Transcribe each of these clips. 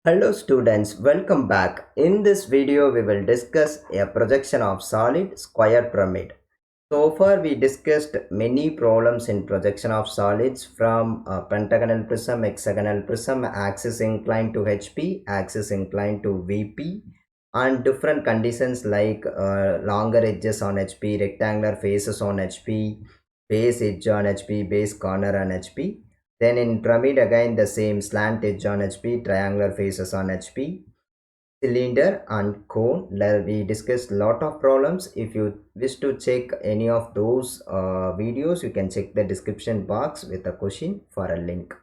Hello students, welcome back. In this video, we will discuss a projection of solid square pyramid. So far, we discussed many problems in projection of solids from pentagonal prism, hexagonal prism, axis inclined to HP, axis inclined to VP, and different conditions like longer edges on HP, rectangular faces on HP, base edge on HP, base corner on HP. Then in pyramid again the same slant edge on HP, triangular faces on HP, cylinder and cone. We discussed lot of problems. If you wish to check any of those videos, you can check the description box with a question for a link.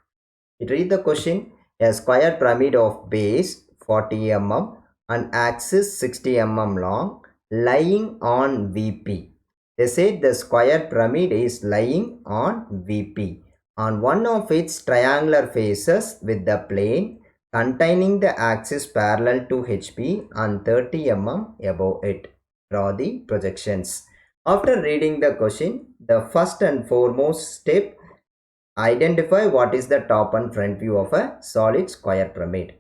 It read the question: a square pyramid of base 40 mm and axis 60 mm long lying on VP. They said the square pyramid is lying on VP on one of its triangular faces with the plane containing the axis parallel to HP and 30 mm above it. Draw the projections. After reading the question, the first and foremost step: identify what is the top and front view of a solid square pyramid.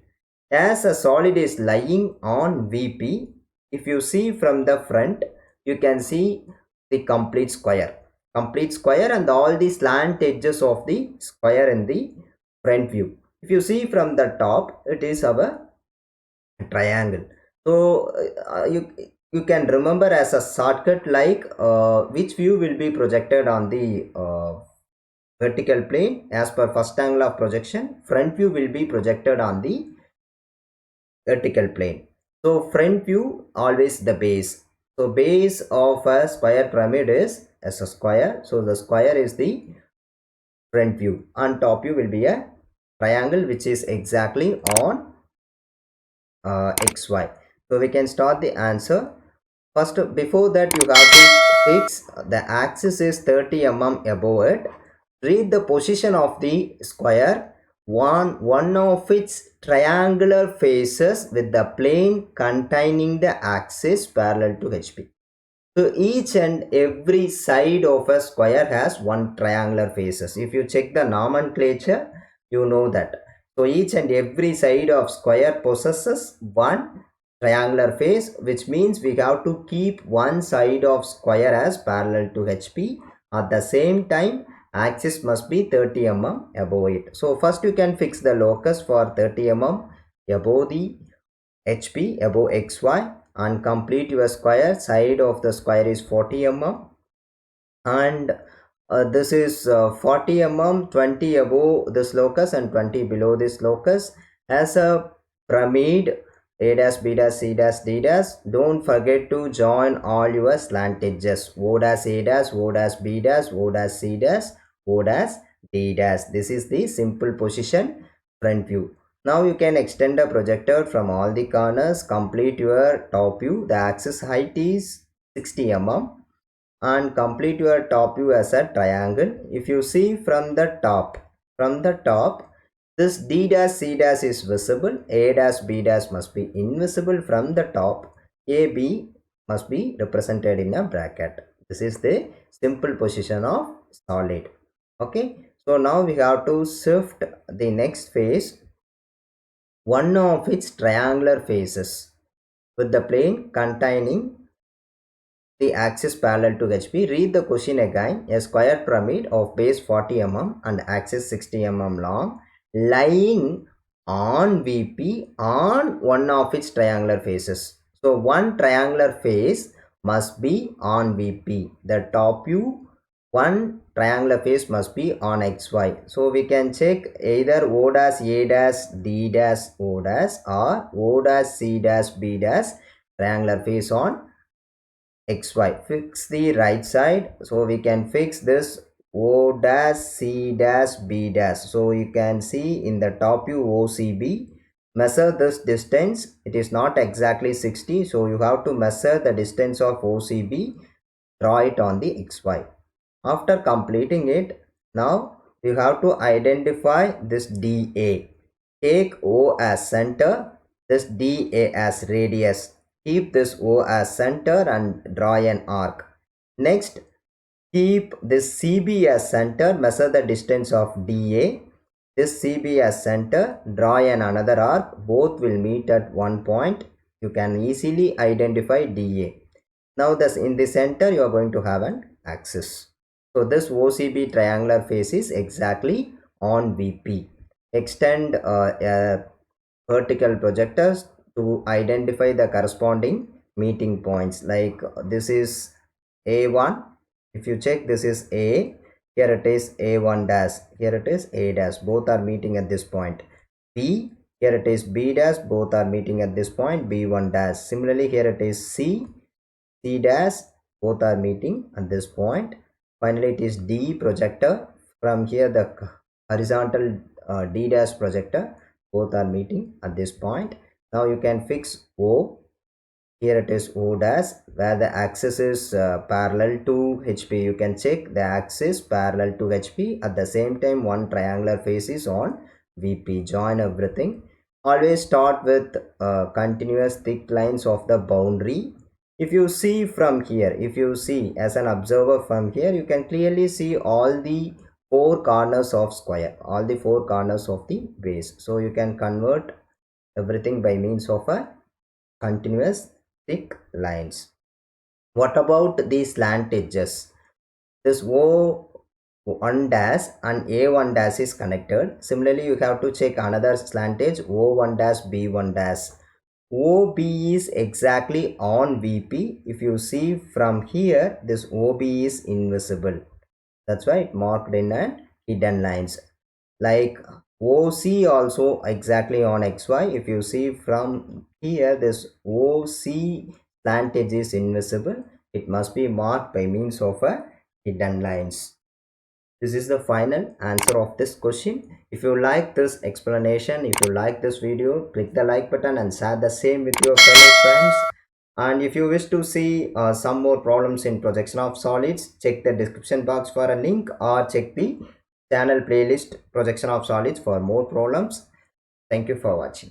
As a solid is lying on VP, if you see from the front, you can see the complete square. Complete square and all the slant edges of the square in the front view. If you see from the top, it is our triangle. So you can remember as a shortcut like which view will be projected on the vertical plane as per first angle of projection. Front view will be projected on the vertical plane. So front view always the base. So base of a square pyramid is as a square. So the square is the front view and top view will be a triangle which is exactly on xy. So we can start the answer. First, before that you have to fix the axis is 30 mm above it. Read the position of the square. One of its triangular faces with the plane containing the axis parallel to HP. So each and every side of a square has one triangular faces. If you check the nomenclature, you know that. So each and every side of square possesses one triangular face, which means we have to keep one side of square as parallel to HP. At the same time, axis must be 30 mm above it. So first you can fix the locus for 30 mm above the HP, above XY, and complete your square. Side of the square is 40 mm and this is 40 mm, 20 above this locus and 20 below this locus. As a pyramid, A dash, B dash, C dash, D dash, don't forget to join all your slant edges. O dash, A dash, O dash, B dash, O dash, C dash, O dash, D dash. This is the simple position front view. Now you can extend the projector from all the corners, complete your top view. The axis height is 60 mm and complete your top view as a triangle. If you see from the top, this D dash C dash is visible, A dash B dash must be invisible from the top, A B must be represented in a bracket. This is the simple position of solid. Okay, so now we have to shift the next face, one of its triangular faces with the plane containing the axis parallel to HP. Read the question again. A square pyramid of base 40 mm and axis 60 mm long lying on VP on one of its triangular faces. So one triangular face must be on VP. The top view, one triangular face must be on XY. So we can check either O dash A dash D dash O dash or O dash C dash B dash triangular face on xy. Fix the right side. So we can fix this O dash C dash B dash. So you can see in the top view OCB. Measure this distance. It is not exactly 60. So you have to measure the distance of OCB. Draw it on the xy. After completing it, now you have to identify this DA. Take O as center, this DA as radius. Keep this O as center and draw an arc. Next, keep this CB as center. Measure the distance of DA. this CB as center, draw another arc, both will meet at one point. You can easily identify DA. Now this in the center you are going to have an axis. So this OCB triangular face is exactly on VP. Extend a vertical projectors to identify the corresponding meeting points. Like this is A1. If you check, this is A. Here it is A1 dash. Here it is A dash. Both are meeting at this point. B. Here it is B dash. Both are meeting at this point. B1 dash. Similarly, here it is C. C dash. Both are meeting at this point. Finally, it is D projector. From here, the horizontal D dash projector. Both are meeting at this point. Now you can fix O. Here it is O dash, where the axis is parallel to HP. You can check the axis parallel to HP. At the same time, one triangular face is on VP. Join everything. Always start with continuous thick lines of the boundary. If you see from here, if you see as an observer from here, you can clearly see all the four corners of square, all the four corners of the base. So you can convert everything by means of a continuous thick lines. What about the slant edges? This O1 dash and A1 dash is connected. Similarly, you have to check another slant edge O1 dash B1 dash. OB is exactly on VP. If you see from here, this OB is invisible. That's why it marked in a hidden lines. Like OC also exactly on XY. If you see from here, this OC slant edge is invisible. It must be marked by means of a hidden lines. This is the final answer of this question. If you like this explanation, if you like this video, click the like button and share the same with your fellow friends. And if you wish to see some more problems in projection of solids, check the description box for a link or check the channel playlist projection of solids for more problems. Thank you for watching.